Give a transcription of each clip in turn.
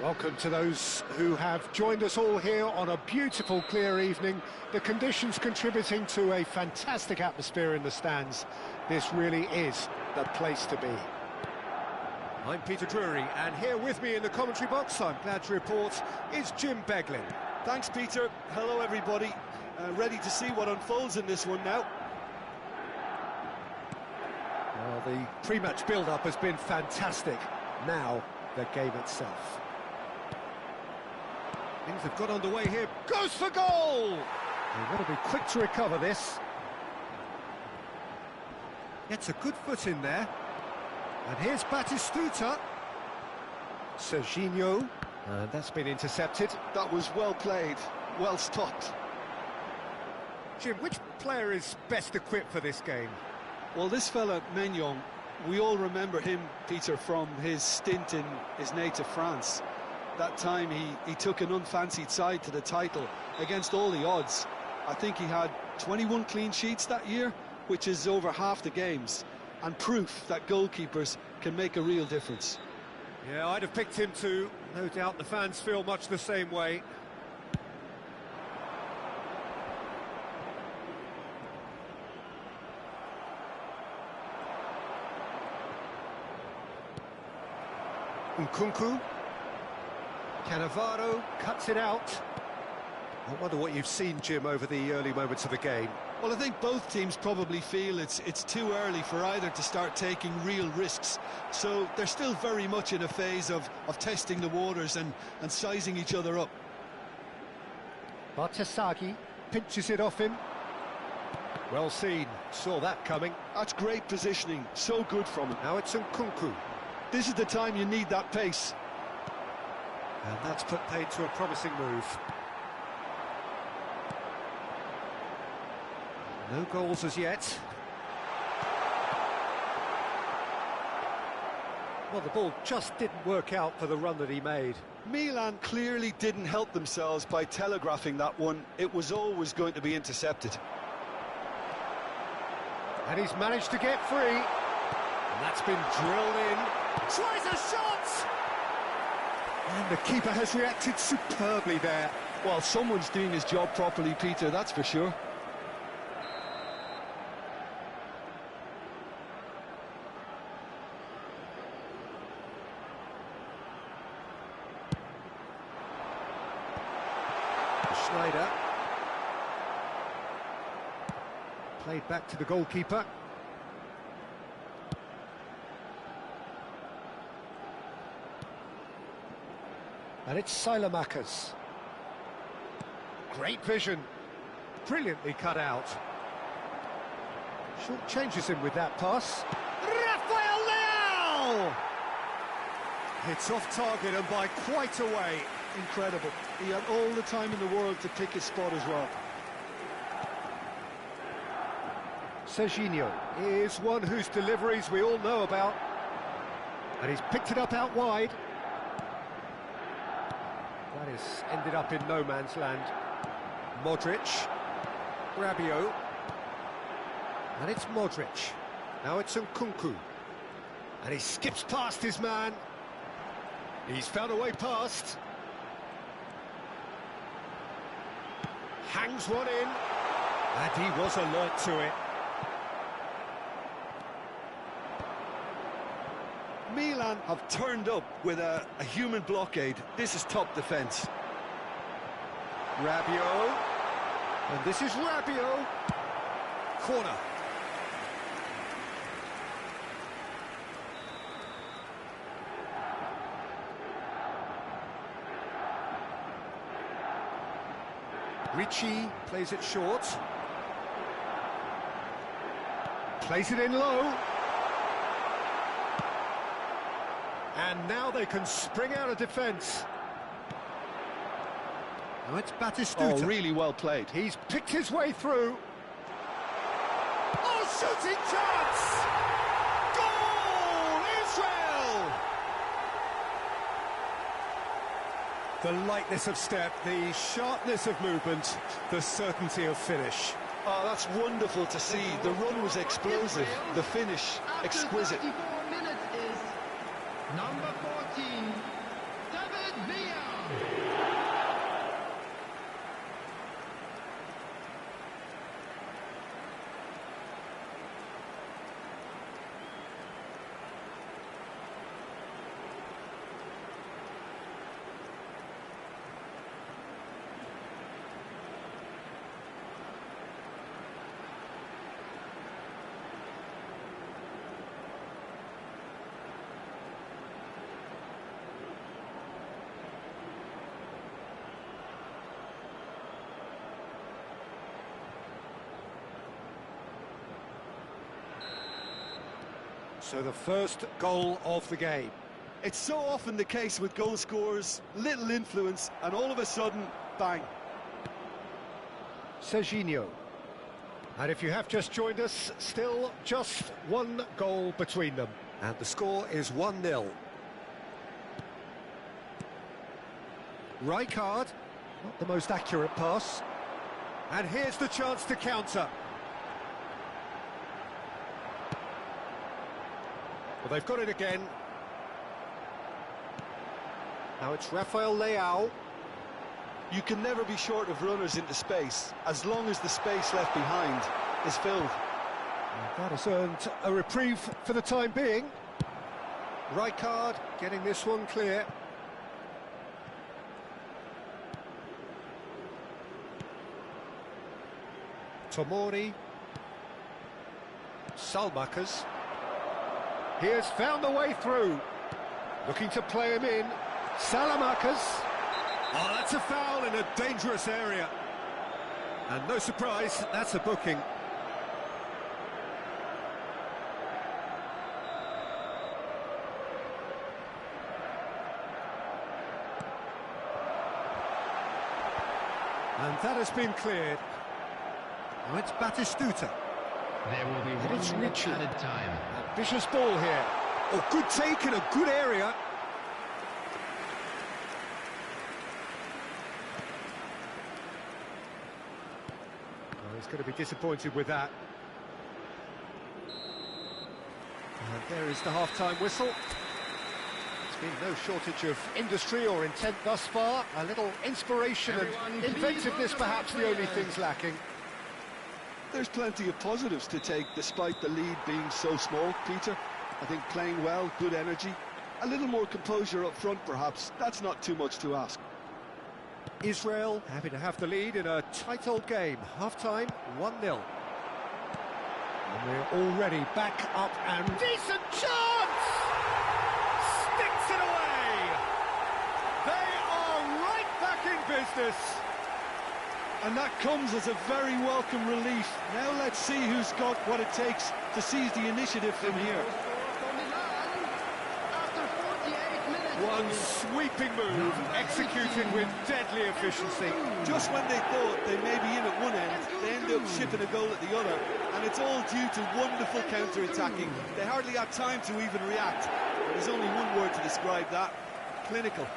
Welcome to those who have joined us all here on a beautiful, clear evening. The conditions contributing to a fantastic atmosphere in the stands. This really is the place to be. I'm Peter Drury, and here with me in the commentary box, I'm glad to report, is Jim Beglin. Thanks, Peter. Hello, everybody. Ready to see what unfolds in this one now. Well, the pre-match build-up has been fantastic. Now, the game itself. Things have got underway here. Goes for goal! They've got to be quick to recover this. Gets a good foot in there. And here's Batistuta. Serginho. And that's been intercepted. That was well played, well stopped. Jim, which player is best equipped for this game? Well, this fella, Maignan, we all remember him, Peter, from his stint in his native France. That time he took an unfancied side to the title against all the odds. I think he had 21 clean sheets that year, which is over half the games, and proof that goalkeepers can make a real difference. Yeah, I'd have picked him too. No doubt the fans feel much the same way. Nkunku. Cannavaro cuts it out. I wonder what you've seen, Jim, over the early moments of the game. Well, I think both teams probably feel it's too early for either to start taking real risks. So they're still very much in a phase of testing the waters and sizing each other up. Bartasagi pinches it off him. Well seen, saw that coming. That's great positioning, so good from him. Now it's Nkunku. This is the time you need that pace. And that's put paid to a promising move. No goals as yet. Well, the ball just didn't work out for the run that he made. Milan clearly didn't help themselves by telegraphing that one. It was always going to be intercepted. And he's managed to get free. And that's been drilled in. Tries a shot! And the keeper has reacted superbly there. Well, someone's doing his job properly, Peter, that's for sure. Schneider. Played back to the goalkeeper. And it's Silamakers. Great vision. Brilliantly cut out. Short changes him with that pass. Rafael Leao! It's off target and by quite a way. Incredible. He had all the time in the world to pick his spot as well. Serginho is one whose deliveries we all know about. And he's picked it up out wide. That has ended up in no man's land. Modric. Rabiot. And it's Modric. Now it's Nkunku. And he skips past his man. He's found a way past. Hangs one in. And he was alert to it. Milan have turned up with a human blockade. This is top defence. Rabiot. And this is Rabiot. Corner. Ricci plays it short. Plays it in low. And now they can spring out of defence. Now it's Batistuta. Oh, really well played. He's picked his way through. Oh, shooting chance! Goal, Israel! The lightness of step, the sharpness of movement, the certainty of finish. Oh, that's wonderful to see. The run was explosive, the finish exquisite. Number 14, David So the first goal of the game. It's so often the case with goal scorers, little influence, and all of a sudden, bang. Serginho. And if you have just joined us, still just one goal between them. And the score is 1-0. Rijkaard, not the most accurate pass. And here's the chance to counter. Well, they've got it again. Now it's Rafael Leao. You can never be short of runners into space, as long as the space left behind is filled. And that has earned a reprieve for the time being. Rijkaard getting this one clear. Tomori. Salmakers. He has found the way through. Looking to play him in. Salamakers. Oh, that's a foul in a dangerous area. And no surprise, that's a booking. And that has been cleared. Now it's Batistuta. There will be And it's 1 minute Richie. added time. A vicious ball here. Oh, good take in a good area. Oh, he's going to be disappointed with that. And there is the half-time whistle. There's been no shortage of industry or intent thus far. A little inspiration and inventiveness, perhaps the only things lacking. There's plenty of positives to take despite the lead being so small, Peter. I think playing well, good energy, a little more composure up front perhaps, that's not too much to ask. Israel happy to have the lead in a tight old game. Half-time, 1-0. And we're already back up and... Decent chance! Sticks it away! They are right back in business! And that comes as a very welcome relief. Now let's see who's got what it takes to seize the initiative from here. One sweeping move, executed with deadly efficiency. Just when they thought they may be in at one end, they end up shipping a goal at the other. And it's all due to wonderful counter-attacking. They hardly had time to even react. There's only one word to describe that: clinical.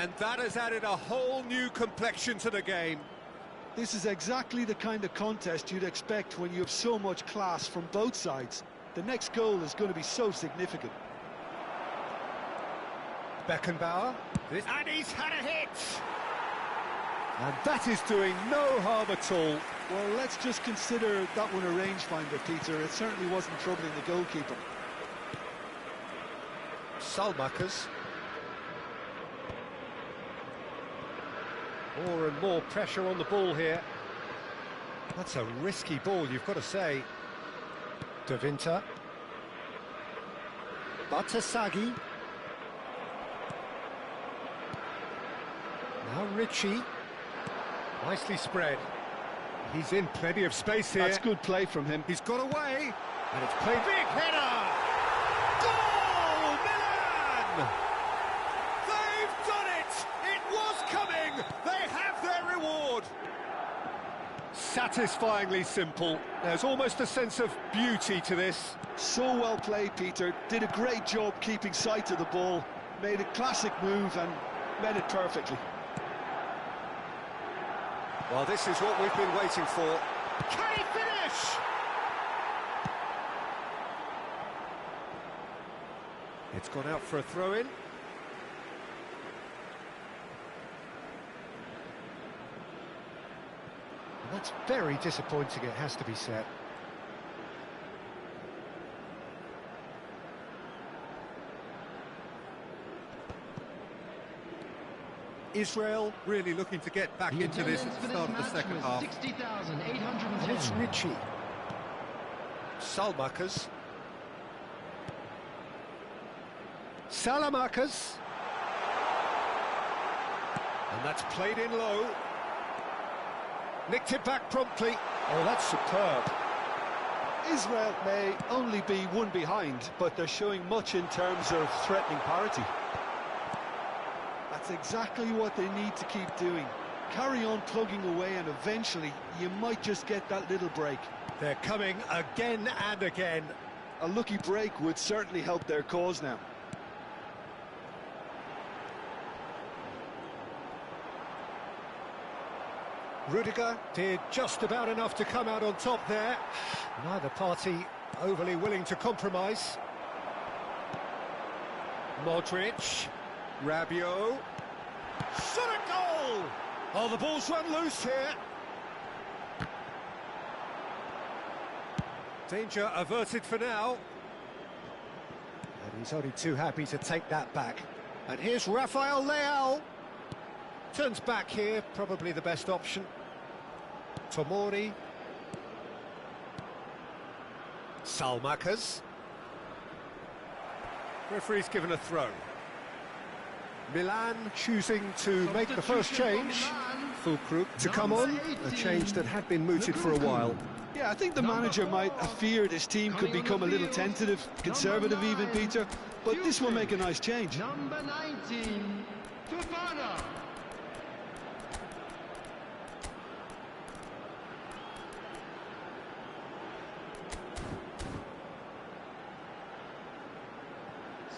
And that has added a whole new complexion to the game. This is exactly the kind of contest you'd expect when you have so much class from both sides. The next goal is going to be so significant. Beckenbauer. And he's had a hit! And that is doing no harm at all. Well, let's just consider that one a rangefinder, Peter. It certainly wasn't troubling the goalkeeper. Salmakers. More and more pressure on the ball here. That's a risky ball, you've got to say. De Winter. Batasagi. Now Richie. Nicely spread. He's in plenty of space here. That's good play from him. He's got away. And it's played. Big header! Goal! Milan! They've done it! It was coming! They have their reward! Satisfyingly simple. There's almost a sense of beauty to this. So well played, Peter. Did a great job keeping sight of the ball. Made a classic move and met it perfectly. Well, this is what we've been waiting for. Can he finish? It's gone out for a throw-in. And that's very disappointing, it has to be said. Israel really looking to get back into this at the start of the second half. 60,810. And it's Richie. Salmakas. Salamakas. And that's played in low. Nicked it back promptly. Oh, that's superb. Israel may only be one behind, but they're showing much in terms of threatening parity. That's exactly what they need to keep doing. Carry on plugging away, and eventually you might just get that little break. They're coming again and again. A lucky break would certainly help their cause now. Rudiger did just about enough to come out on top there. Neither party overly willing to compromise. Modric. Rabiot. Shot a goal! Oh, the ball's run loose here. Danger averted for now. And he's only too happy to take that back. And here's Rafael Leao. Turns back here, probably the best option. Tomori. Salmakas. Referee's given a throw. Milan choosing to make the first change. Fulkrug to come on, a change that had been mooted for a while. Yeah, I think the manager might have feared his team could become a little tentative, conservative even, Peter, but this will make a nice change. Number 19, Fofana.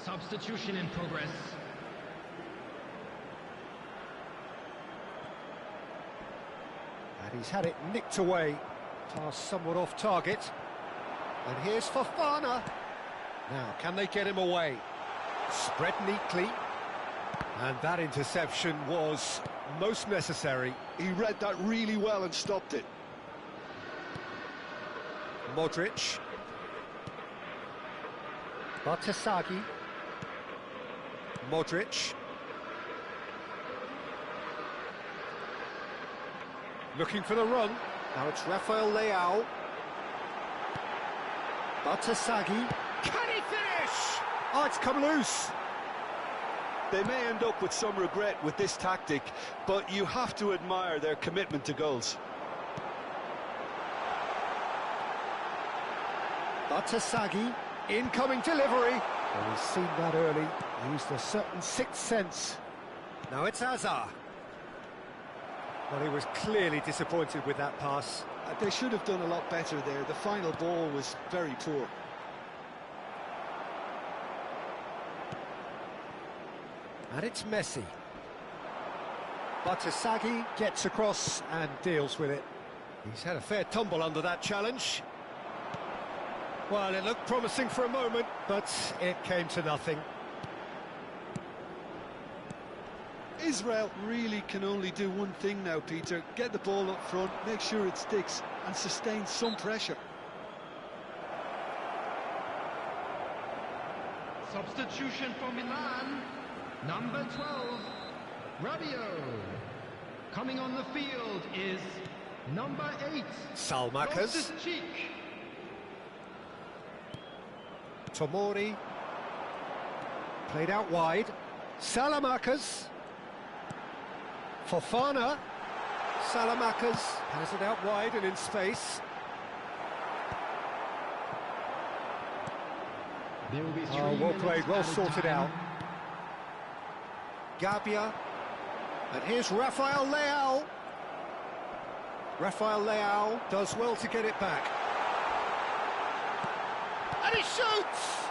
Substitution in progress. And he's had it nicked away. Pass somewhat off target. And here's Fofana. Now, can they get him away? Spread neatly. And that interception was most necessary. He read that really well and stopped it. Modric. Batasagi. Modric. Looking for the run. Now it's Rafael Leao. Batasagi. Can he finish? Oh, it's come loose. They may end up with some regret with this tactic, but you have to admire their commitment to goals. Batasagi. Incoming delivery. Well, he's seen that early. Used a certain sixth sense. Now it's Hazard. Well, he was clearly disappointed with that pass. They should have done a lot better there. The final ball was very poor. And it's Messi. Batasagi gets across and deals with it. He's had a fair tumble under that challenge. Well, it looked promising for a moment, but it came to nothing. Israel really can only do one thing now, Peter. Get the ball up front, make sure it sticks, and sustain some pressure. Substitution for Milan, number 12, Rabiot. Coming on the field is number 8, Salmakas. Tomori. Played out wide. Salamakas. Fofana. Salamakas has it out wide and in space. Oh, well played, well sorted out. Gabia. And here's Rafael Leao. Rafael Leao does well to get it back. And he shoots!